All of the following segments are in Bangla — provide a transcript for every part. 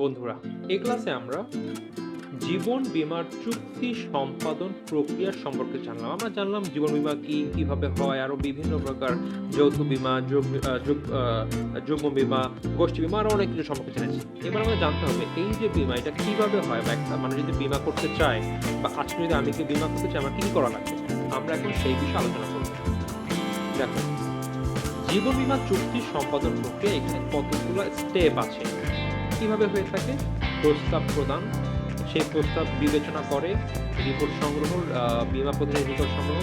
বন্ধুরা, এই ক্লাসে আমরা জীবন বীমার চুক্তি সম্পাদন প্রক্রিয়া সম্পর্কে জানলাম। আমরা জানলাম জীবন বীমা কি, কিভাবে হয়, আরো বিভিন্ন প্রকার যৌথ বীমা, যুগ্ম বীমা, গোষ্ঠী বীমা, আরো অনেক কিছু সম্পর্কে জেনেছি। এবার আমরা জানতে হবে এই যে বীমা এটা কিভাবে হয়, বা একটা মানুষ যদি বীমা করতে চায়, বা আজকে যদি আমি কি বীমা করতে চাই, আমার কি করা লাগবে, আমরা এখন সেই বিষয়ে আলোচনা করব। দেখো, জীবন বীমা চুক্তি সম্পাদন প্রক্রিয়া এখানে কতগুলো স্টেপ আছে। কিভাবে হয়ে থাকে? প্রস্তাব প্রদান, সেই প্রস্তাব বিবেচনা করে, রিপোর্ট সংগ্রহ, বীমা প্রতিনিধির রিপোর্ট সংগ্রহ,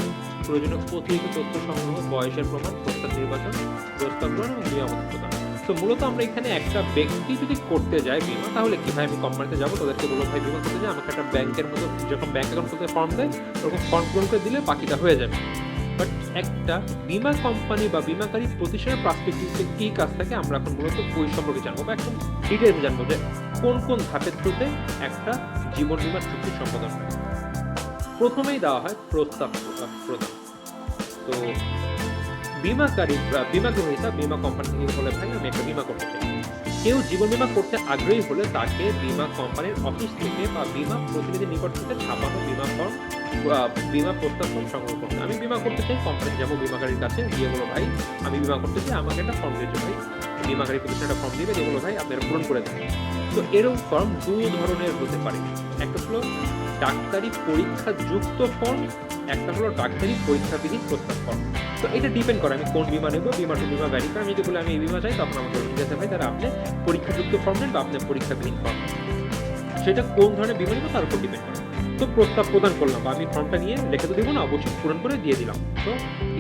প্রয়োজনীয় অতিরিক্ত তথ্য সংগ্রহ, বয়সের প্রমাণ, প্রস্তাব নির্বাচন, প্রস্তাব গ্রহণ এবং নিয়ামত প্রদান। তো মূলত আমরা এখানে একটা ব্যক্তি যদি করতে যায় বীমা, তাহলে কি ভাই আমি কোম্পানিতে যাবো, তাদেরকে বলবো ভাই বীমা করতে যাই, আমাকে একটা ব্যাংকের মতো যখন ব্যাংক অ্যাকাউন্ট করতে ফর্ম দেয় ওরকম ফর্ম পূরণ করে দিলে বাকিটা হয়ে যাবে। বাট একটা বীমা কোম্পানি বা বীমাকারী প্রতিষ্ঠানের পার্সপেক্টিভে কি কাজ থাকে আমরা এখন মূলত ওই সম্পর্কে জানবো, বা একদম ডিটেইলসে জানবো যে কোন কোন ধাপের থ্রুতে একটা জীবন বীমা চুক্তি সম্পাদন হয়। প্রথমেই দেওয়া হয় প্রস্তাব প্রদান। তো বীমা গ্রহীতা বীমা কোম্পানি থেকে বলে ভাই আমি একটা বীমা করতে চাই। কেউ জীবন বীমা করতে আগ্রহী হলে তাকে বীমা কোম্পানির অফিস থেকে বা বীমা প্রতিনিধির নিকট থেকে ছাপানো বীমা ফর্ম, বীমা প্রস্তাব ফর্ম সংগ্রহ করতে। আমি বীমা করতে চাই, কোম্পানি যাবো বীমাকারীর কাছে, গিয়ে বলো ভাই আমি বীমা করতে চাই, আমাকে একটা ফর্ম দিয়েছে ভাই। বীমাকারী প্রতিষ্ঠান একটা ফর্ম দিবে, দিয়ে বলো ভাই আপনারা পূরণ করে দেবেন। তো এরকম ফর্ম দুই ধরনের হতে পারে। একটা হলো ডাক্তারি পরীক্ষা যুক্ত ফর্ম, একটা হলো ডাক্তারি পরীক্ষাবিহীন প্রস্তাব ফর্ম। তো এটা ডিপেন্ড করে আমি কোন বীমা নেবো, বীমা টু বীমা ভ্যারি করে। আমি যদি বলে আমি এই বীমা চাই, তখন আমাকে বলতে গেছে ভাই তারা আপনি পরীক্ষাযুক্ত ফর্ম নেন বা আপনি পরীক্ষাবিহীন ফর্ম। সেটা কোন ধরনের বীমা নেবো তার উপর ডিপেন্ড করে। তো প্রস্তাব প্রদান করলাম, বা আমি ফর্মটা নিয়ে লিখে তো দিব না, অবশ্যই পূরণ করে দিয়ে দিলাম। তো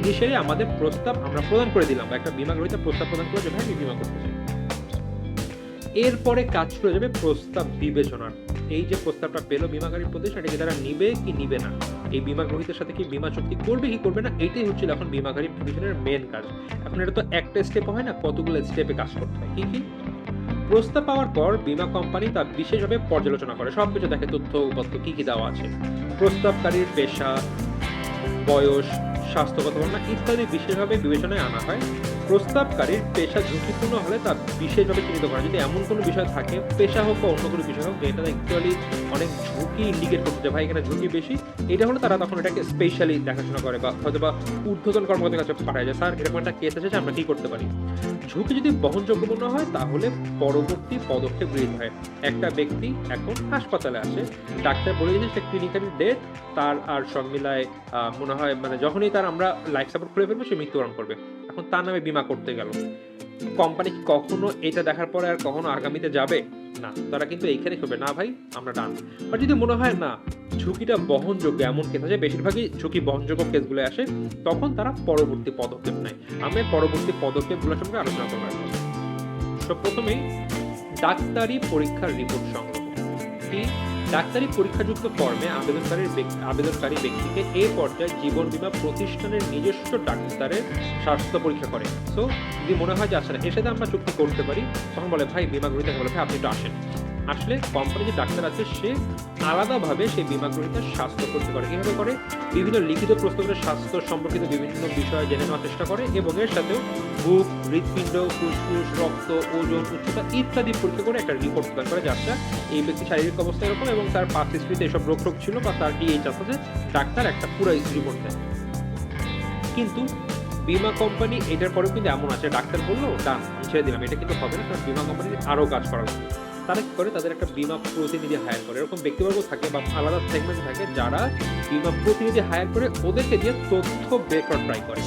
ইনিশিয়ালি আমাদের প্রস্তাব আমরা প্রদান করে দিলাম, বা একটা বীমা গ্রহীতা প্রস্তাব প্রদান করে যে ভাই আমি বীমা করতে চাই। এরপরে কাজ শুরু হয়ে যাবে প্রস্তাব বিবেচনার। এই যে প্রস্তাবটা পেলো বীমাকারী প্রতিষ্ঠান, এটাকে তারা নিবে কি নিবে না, এই বীমা গ্রহীতার সাথে কি বীমা চুক্তি করবে কি করবে না, এটাই হচ্ছিল এখন বীমাকারী প্রতিষ্ঠানের মেন কাজ। এখন এটা তো একটা স্টেপ হয় না, কতগুলো স্টেপে কাজ করতে হয়। কি কি? প্রস্তাব পাওয়ার পর বীমা কোম্পানি তা বিশেষভাবে পর্যালোচনা করে, সবকিছু দেখে তথ্য উপাত্ত কি কি দেওয়া আছে, প্রস্তাবকারীর পেশা, বয়স, স্বাস্থ্যগত বর্ণনা ইত্যাদি বিশেষভাবে বিবেচনায় আনা হয়। প্রস্তাবকারীর পেশা ঝুঁকিপূর্ণ হলে তা বিশেষভাবে চিহ্নিত করা। যদি এমন কোনো বিষয় থাকে, পেশা হোক বা অন্য কোনো বিষয় হোক, যেটা অ্যাকচুয়ালি অনেক ঝুঁকি ইন্ডিকেট করতে যে ভাই এখানে ঝুঁকি বেশি, এটা হলে তারা তখন এটাকে স্পেশালি দেখাশোনা করে, বা হয়তো বা ঊর্ধ্বতন কর্মকর্তার কাছে পাঠায় যে স্যার এরকম একটা কেস আছে, আমরা কি করতে পারি। ঝুঁকি যদি বহনযোগ্য মনে হয় তাহলে পরবর্তী পদক্ষেপ গৃহীত হয়। একটা ব্যক্তি এখন হাসপাতালে আসে, ডাক্তার বলে দিয়েছে সে ক্লিনিক্যালি ডেথ, তার আর সব মিলায় মনে হয় মানে যখনই তার আমরা লাইফ সাপোর্ট করে ফেলবো সে মৃত্যুবরণ করবে। এখন তার নামে বীমা করতে গেল, কোম্পানি কখনো এটা দেখার পরে আর কখনো আগামীতে যাবে না, তারা কিন্তু এইখানে হবে না ভাই আমরা ডান। আর যদি মনে হয় না ঝুঁকিটা বহনযোগ্য, এমন কেস আছে, বেশিরভাগই ঝুঁকি বহনযোগ্য কেসগুলো আসে, তখন তারা পরবর্তী পদক্ষেপ নেয়। আমি পরবর্তী পদক্ষেপগুলোর সঙ্গে আলোচনা করবো। তো প্রথমেই ডাক্তারি পরীক্ষার রিপোর্ট সংগ্রহ। কি? ডাক্তারি পরীক্ষাযুক্ত ফর্মে আবেদনকারী ব্যক্তিকে এ পর্যায়ে জীবন বীমা প্রতিষ্ঠানের নিজস্ব ডাক্তারের স্বাস্থ্য পরীক্ষা করে। সো যদি মনে হয় যে আসলে এর সাথে আমরা চুক্তি করতে পারি, তখন বলে ভাই বীমা গ্রহীতাকে বলে ভাই আপনি একটু আসেন। আসলে কোম্পানি যে ডাক্তার আছে সে আলাদাভাবে সেই বীমা গ্রহীতার স্বাস্থ্য পরীক্ষা করে। কিভাবে করে? বিভিন্ন লিখিত প্রস্তাবের স্বাস্থ্য সম্পর্কিত বিভিন্ন বিষয় জেনে নেওয়ার চেষ্টা করে, এবং এর সাথেও বুক, হৃৎপিণ্ড, ফুসফুস, রক্ত, ওজন, উচ্চতা ইত্যাদি পরীক্ষা করে একটা রিপোর্ট প্রদান করে, যাতে এই ব্যক্তির শারীরিক অবস্থা এরকম এবং তার পাস্ট হিস্ট্রিতে এসব রোগ ছিল বা তার ডিএইচএস আছে, ডাক্তার একটা পুরো রিপোর্ট দেয়। কিন্তু বীমা কোম্পানি এটার পরেও কিন্তু এমন আছে, ডাক্তার বললো ডান আমি ছেড়ে দিলাম, এটা কিন্তু হবে না, কারণ বীমা কোম্পানির আরও কাজ করা লাগবে। তারা কি করে? তাদের একটা বীমা প্রতিনিধি হায়ার করে। এরকম ব্যক্তিবর্গ থাকে বা আলাদা সেগমেন্ট থাকে যারা বীমা প্রতিনিধি হায়ার করে ওদেরকে দিয়ে তথ্য বের করার ট্রাই করে।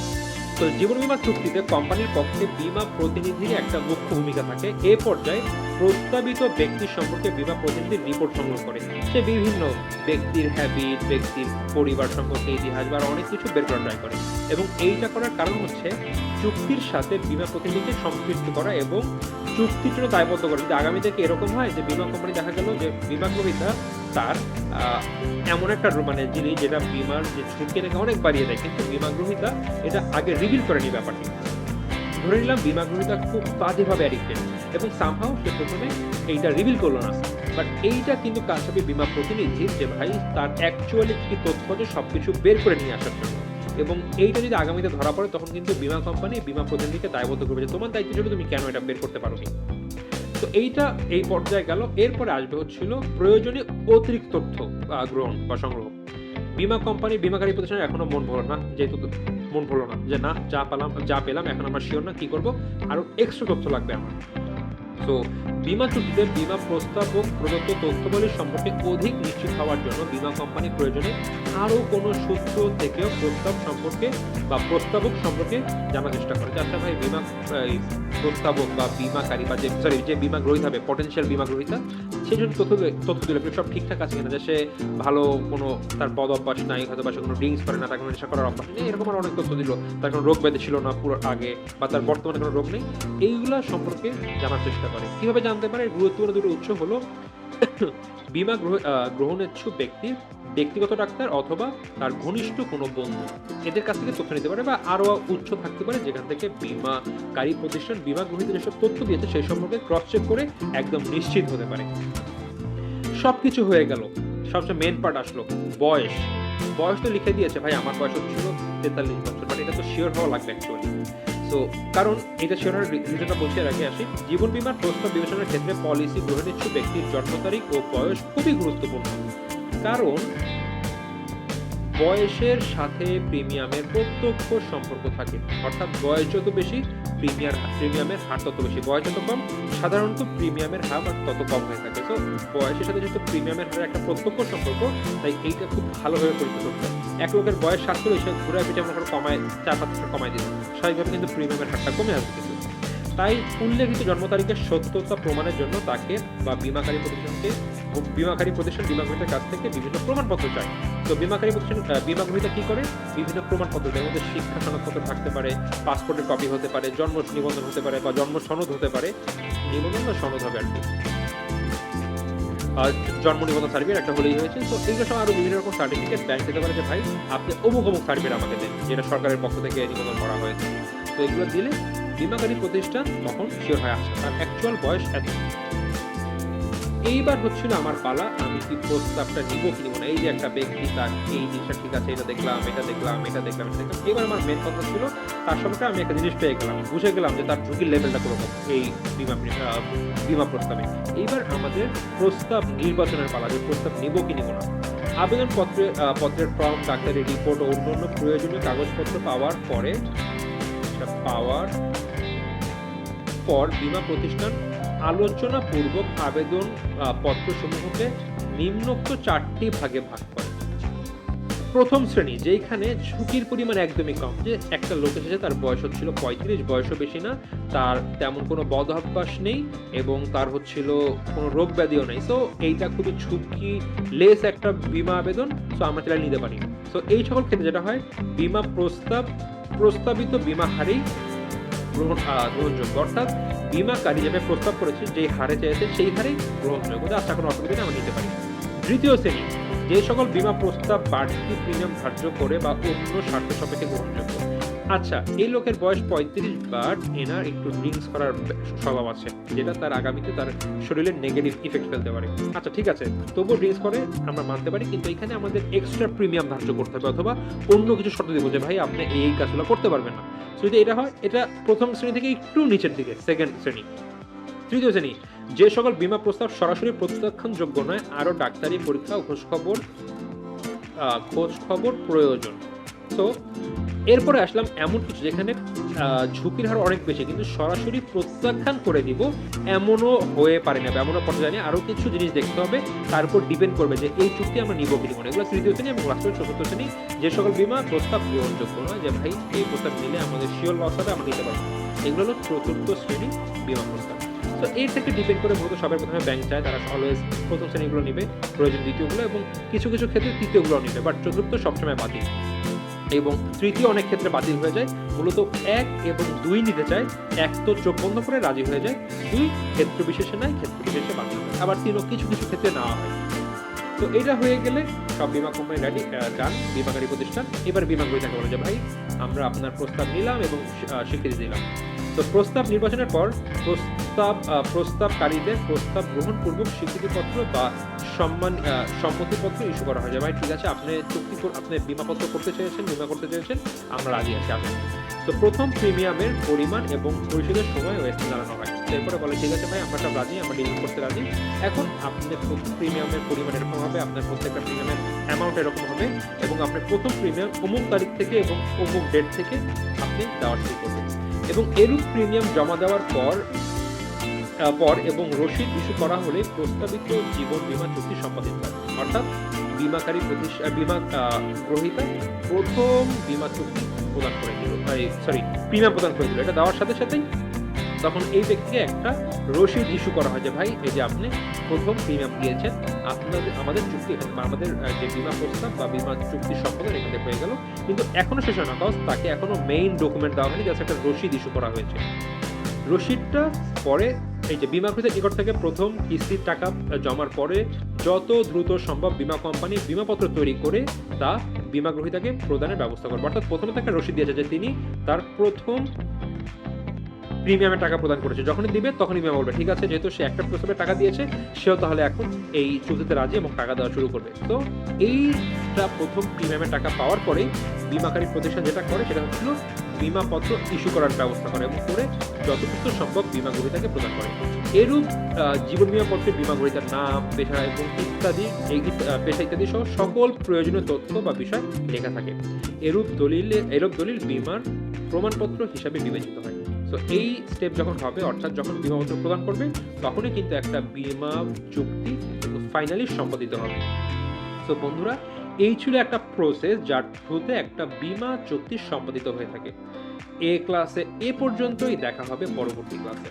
তো জীবন বীমা চুক্তিতে কোম্পানির পক্ষে বীমা প্রতিনিধির একটা মুখ্য ভূমিকা থাকে। এ পর্যায়ে প্রস্তাবিত ব্যক্তির সম্পর্কে বীমা প্রতিনিধির রিপোর্ট সংগ্রহ করে। সে বিভিন্ন ব্যক্তির হ্যাবিট, ব্যক্তির পরিবার সম্পর্কে ইতিহাস বা অনেক কিছু বের করার ট্রাই করে, এবং এইটা করার কারণ হচ্ছে চুক্তির সাথে বীমা প্রতিনিধিকে সম্পৃক্ত করা এবং চুক্তির জন্য দায়বদ্ধ করা। যদি আগামী থেকে এরকম হয় যে বীমা কোম্পানি দেখা গেল যে বীমা গ্রহীতা তার এমন একটা মানে জিনিস যেটা বীমার যে ঝুঁকিটাকে অনেক বাড়িয়ে দেয়, কিন্তু বীমা গ্রহীতা এটা আগে রিভিল করেনি ব্যাপারটি। ধরে নিলাম বীমা গ্রহীতা খুব বাজেভাবে অ্যাডিক্টেড এবং সামহাও সে প্রথমে এইটা রিভিল করলো না, বাট এইটা কিন্তু কাজ হবে বীমা প্রতিনিধির যে ভাই তার অ্যাকচুয়ালি কি তথ্য আছে সবকিছু বের করে নিয়ে আসার জন্য। এবং এইটা যদি আগামীতে ধরা পড়ে তখন কিন্তু বীমা কোম্পানি বীমা প্রতিনিধিকে দায়বদ্ধ করবে যে তোমার দায়িত্ব ছিল, তুমি কেন এটা বের করতে পারোনি। তো এইটা এই পর্যায়ে গেল। এরপরে আসবে হচ্ছিল প্রয়োজনীয় অতিরিক্ত তথ্য গ্রহণ বা সংগ্রহ। বীমা কোম্পানি, বীমাকারী প্রতিষ্ঠানের এখনো মন ভরল না, যেহেতু মন ভরল না যে না যা পেলাম এখন আমরা শিওর না, কি করব, আরো এক্সট্রা তথ্য লাগবে আমার। তো বীমা চুক্তিতে বীমা প্রস্তাবক প্রদত্ত তথ্যাবলী সম্পর্কে অধিক নিশ্চিত হওয়ার জন্য বীমা কোম্পানি প্রয়োজনে আরও কোনো সূত্র থেকেও প্রস্তাবক সম্পর্কে জানার চেষ্টা করে। আচ্ছা ভাই, বীমা প্রস্তাবক বা বীমাকারী বা যে বীমা গ্রহীতা হবে, পটেনশিয়াল বীমা গ্রহীতা, সে যদি তথ্য দিল সব ঠিকঠাক আছে কিনা, যে সে ভালো কোনো তার বদ অভ্যাস নাই, হয়তো বা সে কোনো ড্রিঙ্কস করে না, তার কোনো নেশা করার অভ্যাস নেই, এরকম আর অনেক তথ্য দিল, তার কোনো রোগ ব্যাধি ছিল না পুরো আগে, বা তার বর্তমানে কোনো রোগ নেই, এইগুলা সম্পর্কে জানার চেষ্টা করে। কিভাবে জানতে পারে? গুরুত্বপূর্ণ দুটো উৎস হলো বীমা গ্রহণেচ্ছুক ব্যক্তির ব্যক্তিগত ডাক্তার অথবা তার ঘনিষ্ঠ কোনো বন্ধু, এদের কাছ থেকে তথ্য নিতে পারে, বা আরও উৎস থাকতে পারে যেখান থেকে বীমাকারী প্রতিষ্ঠান বীমা গ্রহীতা যেসব তথ্য দিয়েছে সেই সম্পর্কে ক্রস চেক করে একদম নিশ্চিত হতে পারে। সবকিছু হয়ে গেল, সবচেয়ে মেন পার্ট আসলো, বয়স। বয়স তো লিখে দিয়েছে ভাই, আমার বয়স হচ্ছিল 43 বছর, বাট এটা তো শিওর হওয়া লাগবে অ্যাকচুয়ালি। সো কারণ এটা শিওর হওয়ার রিজনটা বলছি, এর আগে আসি। জীবন বীমার প্রস্তাব বিবেচনার ক্ষেত্রে পলিসি গ্রহণেচ্ছুক ব্যক্তির জন্ম তারিখ ও বয়স খুবই গুরুত্বপূর্ণ, কারণ বয়সের সাথে প্রিমিয়ামের প্রত্যক্ষ সম্পর্ক থাকে। অর্থাৎ বয়স যত বেশি প্রিমিয়ামের হার তত বেশি, বয়স যত কম সাধারণত প্রিমিয়ামের হার তত কম হয়ে থাকে। তো বয়সের সাথে যেহেতু প্রিমিয়ামের হার একটা প্রত্যক্ষ সম্পর্ক, তাই এইটা খুব ভালোভাবে পরীক্ষা করতে হবে। এক লোকের বয়স 60 সে ঘুরে পিঠে আমরা কমায় 4-5 কমায় দিল, স্বাভাবিকভাবে কিন্তু প্রিমিয়ামের হারটা কমে আসবে। কিন্তু তাই উল্লেখিত জন্ম তারিখের সত্যতা প্রমাণের জন্য তাকে বা বীমাকারী প্রতিষ্ঠান বীমা গ্রহীতার কাছ থেকে বিভিন্ন প্রমাণপত্র চায়। তো বীমাকারী প্রতিষ্ঠান বীমা গ্রহীতা কি করে? বিভিন্ন প্রমাণপত্র, যার মধ্যে শিক্ষা সনদপত্র থাকতে পারে, পাসপোর্টের কপি হতে পারে, জন্ম নিবন্ধন হতে পারে, বা জন্ম সনদ হতে পারে, নিবন্ধন বা সনদ হবে আর কি, জন্ম নিবন্ধন সার্টিফিকেট একটা হলেই হয়েছে। তো এইগুলো সব আরো বিভিন্ন রকম সার্টিফিকেট ব্যাংক দিতে পারে যে ভাই আপনি অমুক সার্টিফিকেট আমাকে দেন, যেটা সরকারের পক্ষ থেকে নিবন্ধন করা হয়েছে। তো এগুলো দিলে বীমাকারী প্রতিষ্ঠান তখন শিওর হয়ে আসছে তার অ্যাকচুয়াল বয়স এত। এইবার হচ্ছিল আমার পালা, আমি কি প্রস্তাবটা নিব কি নিব না। এই যে একটা ব্যক্তি তার এই জিনিসটা ঠিক আছে, এটা দেখলাম। এবার আমার মেন কথা ছিল তার সঙ্গে আমি একটা জিনিস পেয়ে গেলাম, বুঝে গেলাম যে তার ঝুঁকির লেভেলটা কিরকম এই বীমা প্রস্তাবে। এইবার আমাদের প্রস্তাব নির্বাচনের পালা, যে প্রস্তাব নিব কি নিব না। আবেদন পত্রের ফর্ম, ডাক্তারি রিপোর্ট ও অন্যান্য প্রয়োজনীয় কাগজপত্র পাওয়ার পর বীমা প্রতিষ্ঠান আলোচনাপূর্বক আবেদন পত্রসমূহকে নিম্নোক্ত 4টি ভাগে ভাগ করে। প্রথম শ্রেণী, যেখানে ঝুঁকির পরিমাণ একদমই কম, যে একটা লোক এসেছে তার বয়স হচ্ছিল 35, বয়সও বেশি না, তার তেমন কোনো বদ অভ্যাস নেই, এবং তার হচ্ছিল কোনো রোগ ব্যাধিও নেই। সো এইটা খুবই ঝুঁকি লেস একটা বীমা আবেদন, সো আমরা সেটা নিতে পারি। সো এই সকল ক্ষেত্রে যেটা হয়, বীমা প্রস্তাবিত বীমা হারেই গ্রহণযোগ্য, অর্থাৎ বীমাকারী যেটা প্রস্তাব করেছে, যে হারে চেয়েছে সেই হারেই গ্রহণযোগ্য, আচ্ছা কোনো অসুবিধা নেই, আমরা নিতে পারি। তৃতীয় শ্রেণী, যে সকল বীমা প্রস্তাব বাড়তি প্রিমিয়াম ধার্য করে বা অন্য স্বার্থ সাপেক্ষে গ্রহণযোগ্য। আচ্ছা, এই লোকের বয়স 35, বাট এনার একটু ড্রিঙ্কস করার স্বভাব আছে, যেটা তার আগামীতে তার শরীরে নেগেটিভ ইফেক্ট ফেলতে পারে। আচ্ছা ঠিক আছে, তবুও ড্রিঙ্কস করে আমরা মানতে পারি, কিন্তু এখানে আমাদের এক্সট্রা প্রিমিয়াম ধার্য করতে হবে, অথবা অন্য কিছু শর্ত দিব যে ভাই আপনি এই কাজগুলো করতে পারবেন না। যদি এটা হয়, এটা প্রথম শ্রেণী থেকে একটু নিচের দিকে, সেকেন্ড শ্রেণী। তৃতীয় শ্রেণী, যে সকল বীমা প্রস্তাব সরাসরি প্রত্যাখ্যানযোগ্য নয়, আরও ডাক্তারি পরীক্ষা ও খোঁজ খবর প্রয়োজন। তো এরপরে আসলাম এমন কিছু যেখানে ঝুঁকির হার অনেক বেশি, কিন্তু সরাসরি প্রত্যাখ্যান করে দিব এমনও হয়ে পারে না, এমনও পর্যায়ে জানি আরও কিছু জিনিস দেখতে হবে, তার উপর ডিপেন্ড করবে যে এই চুক্তি আমরা নিব কি নিব না। এগুলো তৃতীয় শ্রেণী। এবং লাস্ট চতুর্থ শ্রেণী, যে সকল বীমা প্রস্তাব গ্রহণযোগ্য নয়, যে ভাই এই প্রস্তাব নিলে আমাদের শিওর লস হবে, আমরা নিতে পারবো। এগুলো হলো চতুর্থ শ্রেণী বীমা প্রস্তাব। তো এর থেকে ডিপেন্ড করে মূলত সবার প্রথমে ব্যাংক চায়, তারা অলওয়েজ প্রথম শ্রেণীগুলো নিবে, প্রয়োজন দ্বিতীয়গুলো, এবং কিছু কিছু ক্ষেত্রে তৃতীয়গুলো নিবে, বাট চতুর্থ সবসময় বাতিল, এবং তৃতীয় অনেক ক্ষেত্রে বাতিল হয়ে যায়। মূলত 1 এবং 2 নিতে চায়, 1 তো চোখ বন্ধ করে রাজি হয়ে যায়, 2 ক্ষেত্র বিশেষে নেয়, ক্ষেত্র বিশেষে বাতিল হয়, আবার 3 কিছু কিছু ক্ষেত্রে নেওয়া হয়। তো এটা হয়ে গেলে সব বীমা কোম্পানি রেডি, ডান, বীমাকারী প্রতিষ্ঠান। এবার বীমা গ্রহীতাকে বলে যে ভাই আমরা আপনার প্রস্তাব নিলাম এবং স্বীকৃতি দিলাম। তো প্রস্তাব নির্বাচনের পর প্রস্তাবকারীদের প্রস্তাব গ্রহণপূর্বক স্বীকৃতিপত্র বা সম্মতিপত্র ইস্যু করা হয়, যে ভাই ঠিক আছে আপনি আপনি বীমাপত্র করতে চেয়েছেন, বীমা করতে চেয়েছেন, আমরা রাজি আছি, আসেন। তো প্রথম প্রিমিয়ামের পরিমাণ এবং পরিশোধের সময় জানানো হয়। এরপরে বলে ঠিক আছে ভাই আমরা সব রাজি, আমরা ডিল করতে রাজি। এখন আপনাদের প্রিমিয়ামের পরিমাণ এরকম হবে, আপনার প্রত্যেকটা প্রিমিয়ামের অ্যামাউন্ট এরকম হবে এবং আপনার প্রথম প্রিমিয়াম অমুক তারিখ থেকে এবং অমুক ডেট থেকে আপনি দেওয়া শুরু করবেন। এবং এরূপ প্রিমিয়াম জমা দেওয়ার পর এবং রসিদ ইস্যু করা হলে প্রস্তাবিত জীবন বীমা চুক্তি সম্পাদিত হয়। অর্থাৎ বীমাকারী বীমা গ্রহীতা প্রথম বীমা চুক্তি প্রদান করে দিল, প্রিমিয়াম প্রদান করে দিল। এটা দেওয়ার সাথে সাথেই তখন এই ব্যক্তিকে একটা রসিদ ইস্যু করা হয় যে ভাই এই যে আপনি প্রথম প্রিমিয়াম দিয়েছেন, আমাদের চুক্তি এখানে বা আমাদের যে বীমা প্রস্তাব বা বীমা চুক্তি সম্পাদন এখানে হয়ে গেল। কিন্তু এখনো শেষ হয় না, কজ তাকে এখনো মেইন ডকুমেন্ট দেওয়া হয়নি, জাস্ট একটা রসিদ ইস্যু করা হয়েছে। রসিদটা পরে এই যে বীমাকৃতের নিকট থেকে প্রথম কিস্তির টাকা জমার পরে যত দ্রুত সম্ভব বীমা কোম্পানি বীমাপত্র তৈরি করে তা বীমা গ্রহীতাকে প্রদানের ব্যবস্থা করবে। অর্থাৎ প্রথমে তাকে রসিদ দিয়েছে যে তিনি তার প্রথম প্রিমিয়ামের টাকা প্রদান করেছে, যখনই দিবে তখনই বীমা বলবে ঠিক আছে, যেহেতু সে একটা প্রস্তাবের টাকা দিয়েছে সেও তাহলে এখন এই চুক্তিতে রাজি এবং টাকা দেওয়া শুরু করবে। তো এইটা প্রথম প্রিমিয়ামের টাকা পাওয়ার পরে বীমাকারী প্রতিষ্ঠান যেটা করে সেটা হচ্ছিল বীমাপত্র ইস্যু করার ব্যবস্থা করে এবং করে যতটুকু সম্ভব বীমা গ্রহীতাকে প্রদান করে। এরূপ জীবন বীমা পত্রে বীমা গ্রহীতার নাম, পেশা এবং ইত্যাদি পেশা ইত্যাদি সহ সকল প্রয়োজনীয় তথ্য বা বিষয় লেখা থাকে। এরূপ দলিল বীমার প্রমাণপত্র হিসাবে বিবেচিত হয়। তো এই স্টেপ যখন হবে, অর্থাৎ যখন বীমাপত্র প্রদান করবে তখনই কিন্তু একটা বীমা চুক্তি ফাইনালি সম্পাদিত হবে। তো বন্ধুরা, এই ছিল একটা প্রসেস যার থ্রুতে একটা বীমা চুক্তি সম্পাদিত হয়ে থাকে। এই ক্লাসে এ পর্যন্তই, দেখা হবে পরবর্তী ক্লাসে।